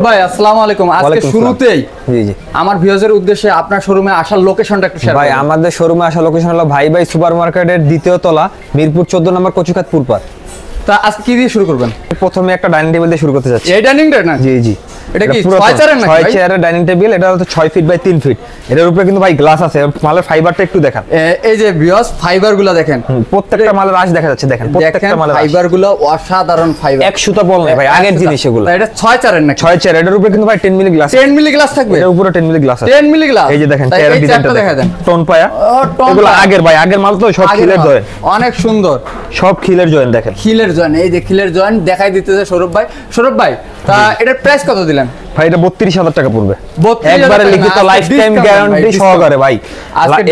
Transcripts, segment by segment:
ভাই আসসালামু আলাইকুম। আজকে শুরুতেই জি জি আমার ভিউয়ারদের উদ্দেশ্যে আপনার শোরুমে আসার লোকেশনটা একটু শেয়ার ভাই। করুন। আমাদের শোরুমে আসার লোকেশন হলো ভাই ভাই সুপার মার্কেটের দ্বিতীয় তলা, মিরপুর 14 নম্বর কচুখাত পুরপাড়। তা আজকে কি দিয়ে শুরু করবেন? প্রথমে একটা ডাইনিং টেবিল দিয়ে শুরু করতে যাচ্ছি। এই ডাইনিংটা না? জি জি। এটা কি 6 চেয়ারের নাকি? 6 চেয়ারের ডাইনিং টেবিল। এটা হচ্ছে 6 ফিট বাই 3 ফিট। এটার উপরে কিন্তু ভাই গ্লাস আছে। মালের ফাইবারটা একটু দেখান। এই যে ভিউয়ার্স ফাইবারগুলো দেখেন। প্রত্যেকটা মালের আঁশ দেখা যাচ্ছে, দেখেন প্রত্যেকটা মালের ফাইবারগুলো অসাধারণ ফাইবার। এক সুতা বল নাই ভাই, আগের জিনিস এগুলো। এটা 6 চেয়ারের নাকি? 6 চেয়ার। এটার উপরে কিন্তু ভাই 10 মিলি গ্লাস। 10 মিলি গ্লাস থাকবে? এর উপরে 10 মিলি গ্লাস আছে। 10 মিলি গ্লাস। এই যে দেখেন চেয়ারের ডিজাইনটা দেখা দেন। টোন পায়া। এগুলো আগের ভাই, আগের মাল তো সব খিলের জয়েন। অনেক সুন্দর। সব খিলের জয়েন দেখেন। খিলের জয়েন, এই যে খিলের জয়েন দেখাই দিতেছে সৌরভ ভাই। সৌরভ ভাই, তা এটার প্রাইস কত দিলেন? ভাই এটা 32,000 টাকা পড়বে। 32,000 একবারে লিখিত লাইফ টাইম গ্যারান্টি সহকারে ভাই।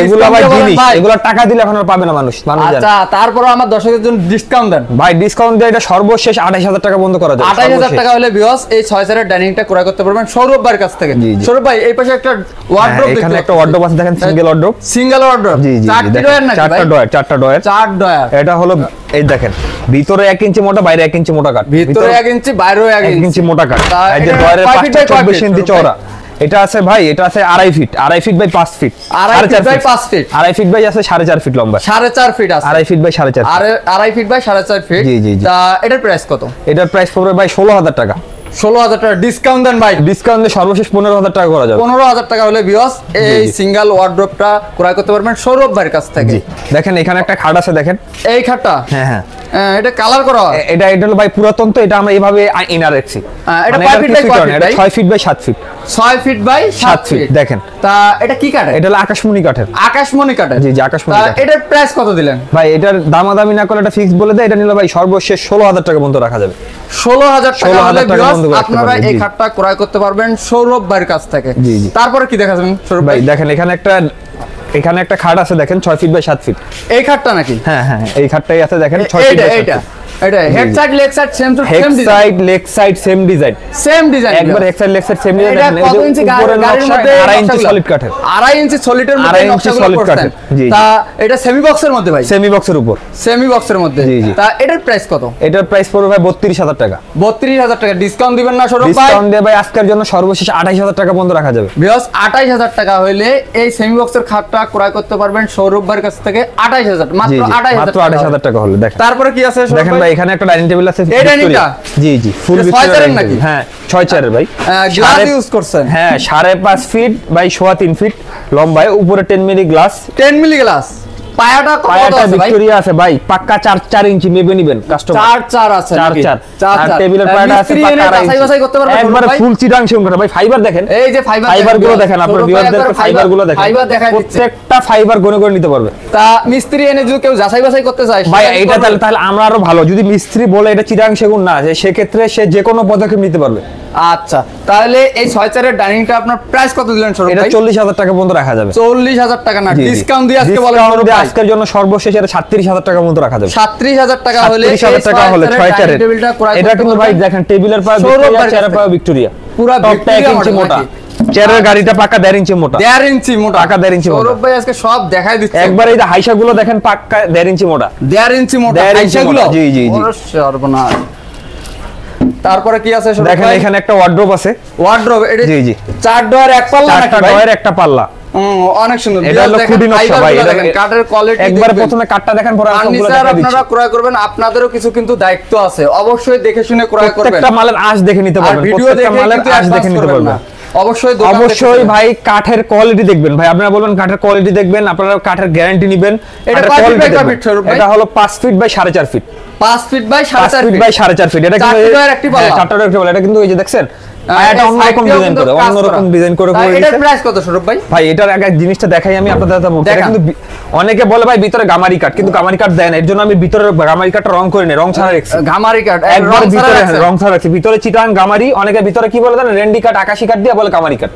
এগুলো ভাই জিনিস, এগুলো টাকা দিলে এখন আর পাবে না মানুষ। আচ্ছা, তারপরে আমার দর্শকদের জন্য ডিসকাউন্ট দেন ভাই। ডিসকাউন্ট দিয়ে এটা সর্বশেষ 28,000 টাকা বন্ধ করা যাবে। 28,000 টাকা হলে ভিউয়ার্স এই 6 চেয়ারের ডাইনিংটা ক্রয় করতে পারবেন সৌরভ ভাইয়ের কাছ থেকে। সৌরভ ভাই এই পাশে একটা ওয়ার্ড্রপ দেখতে, এখানে একটা ওয়ার্ড্রপ আছে দেখেন, সিঙ্গেল ওয়ার্ড্রপ। Single wardrobe. জি জি, চারটা ডয়ার নাকি ভাই? চারটা ডয়ার। 4 ডয়ার। এটা হলো এই দেখেন, ভিতরে 1 ইঞ্চি মোটা, বাইরে 1 ইঞ্চি মোটা কাঠ। ভিতরে 1 ইঞ্চি, বাইরেও 1 ইঞ্চি মোটা কাঠ। এই যে ডয়ারের 24 ইঞ্চি চওড়া। এটা আছে ভাই, এটা আছে 2.5 feet, 2.5 feet by 5 feet, 2.5 by 5 feet, 2.5 feet by আছে 4.5 ফিট লম্বা, 4.5 ফিট আছে, 2.5 ফিট বাই 4.5, আর 2.5 ফিট বাই 4.5 ফিট। জি জি। তা এটার প্রাইস কত? এটার প্রাইস পড়বে ভাই 16,000 টাকা। 16,000 টাকা ডিসকাউন্ট দেন ভাই। ডিসকাউন্ট দিয়ে সর্বশেষ 15,000 টাকা করা যাবে। 15,000 টাকা হলে ভিউয়ার্স এই সিঙ্গেল ওয়ার্ড্রপটা ক্রয় করতে পারবেন সৌরভ ভাইয়ের কাছ থেকে। জি দেখেন, এখানে একটা খাট আছে দেখেন। এই খাটটা? হ্যাঁ হ্যাঁ। এটা কালার করা। এটা হলো ভাই পুরাতন, তো এটা আমরা এইভাবে ইনার রাখছি। এটা 5 ফিট বাই 4 ফিট। এটা 6 feet by 7 feet. 6 feet by 7 feet দেখেন। তা এটা কি কাঠের? এটা হলো আকাশমণি কাঠের। আকাশমণি কাঠের? জি জি, আকাশমণি কাঠের। এটার প্রাইস কত দিলেন ভাই? এটার দামাদামি না করে এটা ফিক্স বলে দেয়। এটা নিলে ভাই সর্বশেষ 16,000 টাকা বন্ধ রাখা যাবে। 16,000 টাকা হলে আপনারা এই খাটটা ক্রয় করতে পারবেন সৌরভ ভাইয়ের কাছ থেকে। জি জি। তারপরে কি দেখাচ্ছেন সৌরভ ভাই? দেখেন এখানে একটা খাট আছে দেখেন, 6 ফিট বাই 7 ফিট। এই খাটটা নাকি? হ্যাঁ হ্যাঁ, এই খাটটাই আছে দেখেন, 6 ফিট বাই 7 ফিট। এটা head side leg side same to same head side leg side same design. Same design একবার head side leg side same design. এটা কত ইঞ্চি গাড়ির মধ্যে? 2.5 ইঞ্চি সলিড কাঠের। 2.5 ইঞ্চি সলিডের মধ্যে নকশাগুলো করছেন। তা এটা সেমি বক্সের মধ্যে ভাই? সেমি বক্সের উপর। সেমি বক্সের মধ্যে। তা এটার প্রাইস কত? এটার প্রাইস পড়বে ভাই 32,000 টাকা। 32,000 টাকা ডিসকাউন্ট দিবেন না সৌরভ ভাই? ডিসকাউন্ট দিয়ে ভাই আজকের জন্য সর্বশেষ 28,000 টাকা বন্ধ রাখা যাবে। ভিউয়ার্স 28,000 টাকা হইলে এই সেমি বক্সের খাটটা ক্রয় করতে পারবেন সৌরভ ভাইয়ের কাছ থেকে। 28,000 মাত্র 28,000 টাকা হলে। দেখেন তারপরে কি আছে সৌরভ ভাই? দেখেন ভাই, এখানে একটা ডাইনিং টেবিল আছে। এই ডাইনিংটা? জি জি, ফুল ভিক্টোরিয়া নাকি? হ্যাঁ 6 চেয়ারের ভাই। গ্লাস ইউজ করছেন? হ্যাঁ 5.5 ফিট বাই 3.25 ফিট লম্বায়, উপরে 10 মিলি গ্লাস। 10 milli glass. পায়াটা আছে ভাই? ভিক্টোরিয়া আছে ভাই, পাক্কা 4 ইঞ্চি মেপে নেবেন কাস্টমার। 4 আছে নাকি? 4 আর টেবিলের পায়াটা আছে পাক্কা 2.5 বাছাই করতে পারবেন একবারে ফুল চিটাং সেম করে ভাই। ফাইবার দেখেন, এই যে ফাইবার গুলো দেখেন, আপনার ভিউয়ারদেরকে ফাইবার গুলো দেখেন। ফাইবার দেখাই দিচ্ছে, প্রত্যেকটা ফাইবার গনে গনে নিতে পারবে। তা মিস্ত্রি এনে যদি কেউ যাচাই বাছাই করতে চায় ভাই, এটা তাহলে আমরা আরো ভালো। যদি মিস্ত্রি বলে এটা চিটাং সেগুন না, সে ক্ষেত্রে সে যে কোনো পদক্ষেপ নিতে পারবে। আচ্ছা, তাহলে এই 6 চেয়ারের ডাইনিংটা আপনার প্রাইস কত দিলেন সৌরভ ভাই? এটা 40,000 টাকা বন্ধ রাখা যাবে। 40,000 টাকা না, ডিসকাউন্ট দিয়ে আজকে বলেন সৌরভ ভাই? আজকের জন্য সর্বশেষ এটা 37,000 টাকা বন্ধ রাখা যাবে। 37,000 টাকা হলে 37,000 টাকা হলে 6 চেয়ারের টেবিলটা ক্রয় করতে এটা কিন্তু ভাই দেখেন, টেবিলের পায়া ভিক্টোরিয়া, চেয়ারের পায়া ভিক্টোরিয়া, পুরো টপটা 1 ইঞ্চি মোটা, চেয়ারের গাড়িটা পাকা 1.5 ইঞ্চি মোটা। 1.5 ইঞ্চি মোটা, পাকা 1.5 ইঞ্চি মোটা। সৌরভ ভাই আজকে সব দেখাই দিচ্ছে একবার। এই যে হাইসা গুলো দেখেন, পাকা 1.5 ইঞ্চি মোটা। 1.5 ইঞ্চি মোটা হাইসা গুলো? জি জি জি। সর্বনাশ। তারপরে কি আছে সৌরভ ভাই? দেখেন এখানে একটা ওয়ার্ড্রপ আছে। ওয়ার্ড্রপ এটা? জি জি। 4 ডয়ার এক পাল্লা নাকি ভাই? 4 ডয়ার একটা পাল্লা। অনেক সুন্দর। এটা হলো খুবই নকশা ভাই। এটা কাঠের কোয়ালিটি একবার প্রথমে কাঠটা দেখেন, পরে সবগুলো দেখাই দিচ্ছি। আপনারা ক্রয় করবেন, আপনাদেরও কিছু কিন্তু দায়িত্ব আছে, অবশ্যই দেখে শুনে ক্রয় করবেন। প্রত্যেকটা মালের আঁশ দেখে নিতে পারবেন। ভিডিও দেখে মালের আঁশ দেখে নিতে পারবেন। অবশ্যই ভাই কাঠের কোয়ালিটি দেখবেন ভাই। আপনারা বলবেন কাঠের কোয়ালিটি দেখবেন, আপনারা কাঠের গ্যারান্টি নেবেন। এটা কয় ফিট বাই ফিট? এটা হলো 5 feet by 4.5 feet. 5 feet by 4.5 feet. এটা কিন্তু 4 ডয়ার একটি পাল্লা। 4 ডয়ার একটি পাল্লা। এটা কিন্তু এই যে দেখছেন, এটা অন্যরকম ডিজাইন করে এটার প্রাইস কত সৌরভ ভাই? ভাই এটার আগে জিনিসটা দেখাই আমি আপনাদের। এটা কিন্তু অনেকে বলে ভাই ভিতরে গামারি কাঠ, কিন্তু গামারি কাঠ দেয় না। এর জন্য আমি ভিতরে গামারি কাঠটা রং করে নেই, রং ছাড়া রাখছি। গামারি কাঠ একবার ভিতরে রং ছাড়া রাখছি। ভিতরে চিটাং গামারি, অনেকে ভিতরে কি বলে জানেন, রেন্ডি কাঠ, আকাশী কাঠ দিয়ে বলে গামারি কাঠ।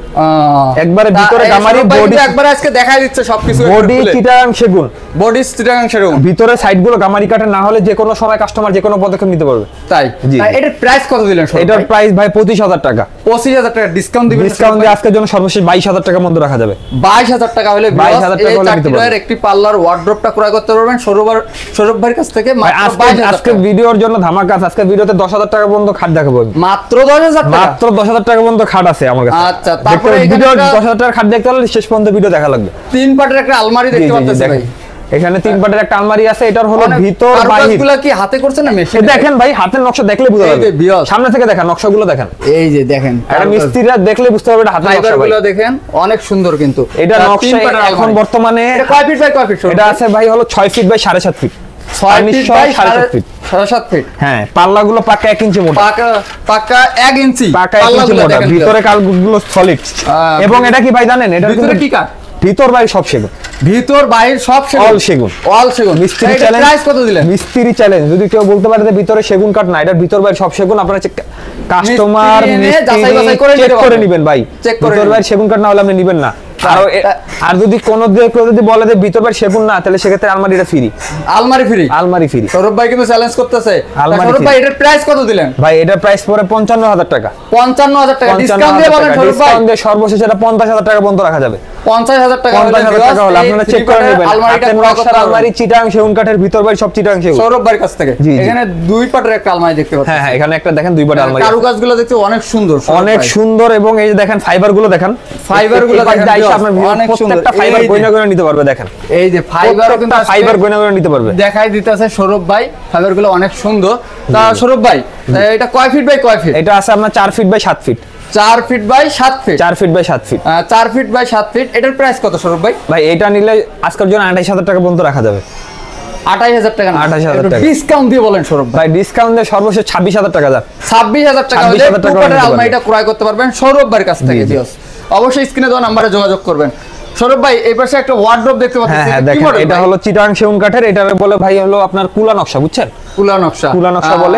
একবারে ভিতরে গামারি, বডি একবার আজকে দেখাই দিচ্ছে সবকিছু। বডি চিটাং সেগুন, বডি চিটাং সেগুন। ভিতরে সাইড গুলো গামারি কাঠের না হলে যে কোনো সময় কাস্টমার যে কোনো পদক্ষেপ নিতে পারবে। তাই জি। এটার প্রাইস কত দিলেন? এটার প্রাইস ভাই 25000 টাকা। 25000 টাকা ডিসকাউন্ট দিবেন? ডিসকাউন্ট দিয়ে আজকের জন্য সর্বশেষ 22000 টাকার মধ্যে রাখা যাবে। 22000 টাকা হলে 22000 টাকা হলে নিতে পারবেন। একটি পার্লার ওয়ার্ড্রপটা ক্রয় করতে পারবেন সৌরভ ভাইয়ের কাছ থেকে মাত্র 22000 আজকে ভিডিওর জন্য ধামাকা আছে। আজকে ভিডিওতে 10000 টাকা পর্যন্ত খাট দেখাবো। মাত্র 10000 টাকা? মাত্র 10000 টাকা পর্যন্ত খাট আছে আমার কাছে। আচ্ছা, তারপরে ভিডিও এখানে 10000 টাকার খাট দেখতে হলে শেষ পর্যন্ত ভিডিও দেখা লাগবে। 3 পাটের একটা আলমারি দেখতে পাচ্ছেন ভাই। এখানে 3 পাটের একটা আলমারি আছে। এটার হলো ভিতর বাহির। কারুকাজগুলো কি হাতে করছেন না মেশিনে? দেখেন ভাই, হাতের নকশা দেখলে বুঝা যাবে। সামনে থেকে দেখেন, নকশাগুলো দেখেন। এই যে দেখেন, এটা মিস্ত্রিরা দেখলে বুঝতে পারবে এটা হাতের নকশা। ফাইবারগুলো দেখেন অনেক সুন্দর কিন্তু। এটা নকশা এখন বর্তমানে এটা কয় ফিট বাই কয় ফিট? এটা আছে ভাই হলো 6 feet by 7.5 feet. 6 feet by 7.5 feet. 7.5 feet. হ্যাঁ, পাল্লাগুলো পাকা 1 ইঞ্চি মোটা। পাকা 1 ইঞ্চি। পাকা 1 ইঞ্চি মোটা। ভিতরে কালগুলো সলিড। এবং এটা কি ভাই জানেন? এটা ভিতরে কি কাঠ? ভিতর বাইরে সব সেগুন। ভিতর বাইরে সব সেগুন? অল সেগুন। অল সেগুন। মিস্ত্রি চ্যালেঞ্জ। প্রাইস কত দিলেন? মিস্ত্রি চ্যালেঞ্জ। যদি কেউ বলতে পারে যে ভিতরে সেগুন কাঠ না, এটা ভিতর বাইরে সব সেগুন, আপনারা কাস্টমার যাচাই বাছাই করে চেক করে নেবেন ভাই। ভিতর বাইরে সেগুন কাঠ না হলে আপনি নেবেন না। আর যদি কোন কেউ যদি বলে যে ভিতর বাইরে সেগুন না, তাহলে সেক্ষেত্রে আলমারিটা ফ্রি। আলমারি ফ্রি? আলমারি ফ্রি। সৌরভ ভাই কিন্তু চ্যালেঞ্জ করতেছে। সৌরভ ভাই এটার প্রাইস কত দিলেন? ভাই এটার প্রাইস পড়ে 55000 টাকা। 55000 টাকা ডিসকাউন্ট দিয়ে বলেন সৌরভ ভাই? ডিসকাউন্ট দিয়ে সর্বশেষ এটা 50000 টাকা পর্যন্ত রাখা যাবে। 50000 টাকা হলে 50000 টাকা হলে আপনারা চেক করে নেবেন। হাতের নকশার আলমারি চিটাং সেগুন কাঠের, ভিতর বাইরে সব চিটাং সেগুন। সৌরভ ভাইয়ের কাছ থেকে। এখানে 2 পাটের একটা আলমারি দেখতে পাচ্ছেন। হ্যাঁ, এখানে একটা দেখেন 2 পাটের আলমারি। কারুকাজগুলো দেখতে অনেক সুন্দর। অনেক সুন্দর। এবং এই যে দেখেন ফাইবারগুলো দেখেন। ফাইবারগুলো দেখেন আপনার প্রত্যেকটা ফাইবার গয়না করে নিতে পারবে। দেখেন এই যে ফাইবারও কিন্তু ফাইবার গয়না করে নিতে পারবে। দেখাই দিতেছে সৌরভ ভাই, ফাইবারগুলো অনেক সুন্দর। তা সৌরভ ভাই এটা কয় ফিট বাই কয় ফিট? এটা আছে আপনার 4 feet by 7 feet. 4 feet by 7 feet. 4 feet by 7 feet. 4 feet by 7 feet. এটার প্রাইস কত সৌরভ ভাই? ভাই এটা নিলে আজকের জন্য 28000 টাকা পর্যন্ত রাখা যাবে। 28000 টাকা? 28000 টাকা ডিসকাউন্ট দিয়ে বলেন সৌরভ ভাই? ভাই ডিসকাউন্ট দিয়ে সর্বশেষ 26000 টাকা যাবে। 26000 টাকা হলে 2 পাটের আলমারিটা ক্রয় করতে পারবেন সৌরভ ভাইয়ের কাছ থেকে। অবশ্যই স্ক্রিনে দেওয়া নম্বরে যোগাযোগ করবেন। সৌরভ ভাই এই পাশে একটা ওয়ার্ড্রপ দেখতে পাচ্ছেন। হ্যাঁ, দেখেন এটা হলো চিটাং সেগুন কাঠের। এটা বলে ভাই হলো আপনার কুলা নকশা, বুঝছেন? কুলা নকশা। কুলা নকশা বলে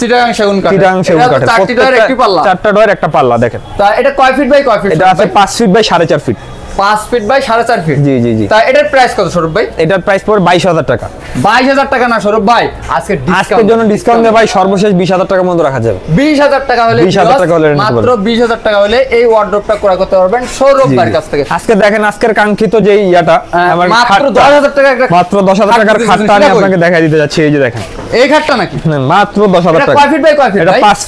চিটাং সেগুন কাঠ। চিটাং সেগুন কাঠের। 4টি ডয়ের একটি পাল্লা। 4টা ডয়ের একটা পাল্লা দেখেন। তা এটা কয় ফিট বাই কয় ফিট? এটা আছে 5 feet by 4.5 feet. 5 feet by 4.5 feet. জি জি জি। তা এটার প্রাইস কত সৌরভ ভাই? এটার প্রাইস পড়ে 22000 টাকা। 22000 টাকা না সৌরভ ভাই, আজকের জন্য ডিসকাউন্ট দিয়ে ভাই সর্বশেষ 20000 টাকা পর্যন্ত রাখা যাবে। 20000 টাকা হলে 20000 টাকা হলে মাত্র 20000 টাকা হলে এই ওয়ার্ডরোবটা ক্রয় করতে পারবেন সৌরভ ভাইয়ের কাছ থেকে। আজকে দেখেন আজকের কাঙ্ক্ষিত যে ইয়াটা আমার মাত্র 10000 টাকা একটা মাত্র 10000 টাকার খাটটা আমি আপনাকে দেখাই দিতে যাচ্ছি। এই যে দেখেন এই খাটটা নাকি? মাত্র 10000 টাকা। এটা কয় ফিট বাই কয় ফিট? এটা 5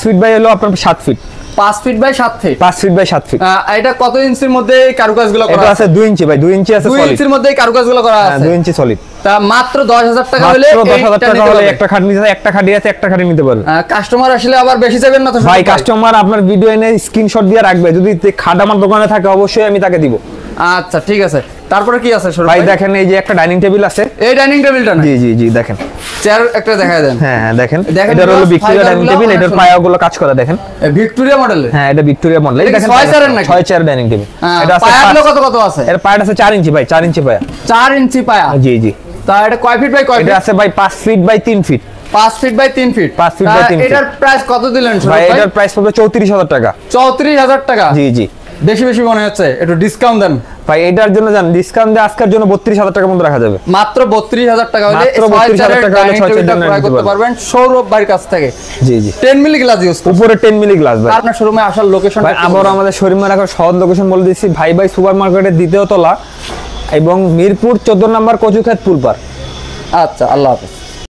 ফিট বাই হলো আপনার 7 feet. 5 feet by 7 feet. 5 feet by 7 feet. এটা কত ইঞ্চির মধ্যে এই কারুকাজগুলো করা আছে? এটা আছে 2 ইঞ্চি ভাই, 2 ইঞ্চি আছে সলিড। 2 ইঞ্চির মধ্যে এই কারুকাজগুলো করা আছে। 2 ইঞ্চি সলিড। তা মাত্র 10000 টাকা হলে মাত্র 10000 টাকা হলে একটা খাট নিতে, একটা খাটই আছে, একটা খাটই নিতে পারবে। কাস্টমার আসলে আবার বেশি চাইবেন না তো ভাই? কাস্টমার আপনার ভিডিও এনে স্ক্রিনশট দিয়ে রাখবে। যদি খাট আমার দোকানে থাকে অবশ্যই আমি তাকে দিব। আচ্ছা ঠিক আছে। তারপরে কি আছে সৌরভ ভাই? ভাই দেখেন এই যে একটা ডাইনিং টেবিল আছে। এই ডাইনিং টেবিলটা না? জি জি জি দেখেন। চেয়ার একটা দেখায় দেন। হ্যাঁ দেখেন, দেখেন এটা হলো ভিক্টোরিয়া ডাইনিং টেবিল। এটার পায়াগুলো কাজ করা দেখেন। ভিক্টোরিয়া মডেলের? হ্যাঁ, এটা ভিক্টোরিয়া মডেল। এই দেখেন 6 চেয়ারের নাকি? 6 চেয়ার ডাইনিং টেবিল। এটা আছে পায়াগুলো কত কত আছে? এর পায়া আছে 4 ইঞ্চি ভাই, 4 ইঞ্চি পায়া। 4 ইঞ্চি পায়া? জি জি। তা এটা কয় ফিট বাই কয় ফিট? এটা আছে ভাই 5 feet by 3 feet. 5 feet by 3 feet. 5 feet by 3 feet. এটার প্রাইস কত দিলেন সৌরভ ভাই? ভাই? এটার প্রাইস পড়বে 34000 টাকা। 34000 টাকা? জি জি। বেশি বেশি মনে হচ্ছে, একটু ডিসকাউন্ট দেন ভাই। এটার জন্য জান ডিসকাউন্ট দিয়ে আজকের জন্য 32000 টাকা মধ্যে রাখা যাবে। মাত্র 32000 টাকা হলে মাত্র 32000 টাকা হলে 6 চেয়ার ক্রয় করতে পারবেন সৌরভ ভাইয়ের কাছ থেকে। জি জি। 10 মিলি গ্লাস ইউজ উপরে 10 মিলি গ্লাস ভাই। আপনার শোরুমে আসার লোকেশন ভাই আবার আমাদের শোরুমে রাখার সহজ লোকেশন বলে দিচ্ছি। ভাই সুপারমার্কেটের 2য় তলা এবং মিরপুর 14 নম্বর কচুক্ষেত পুলপার। আচ্ছা, আল্লাহ হাফেজ।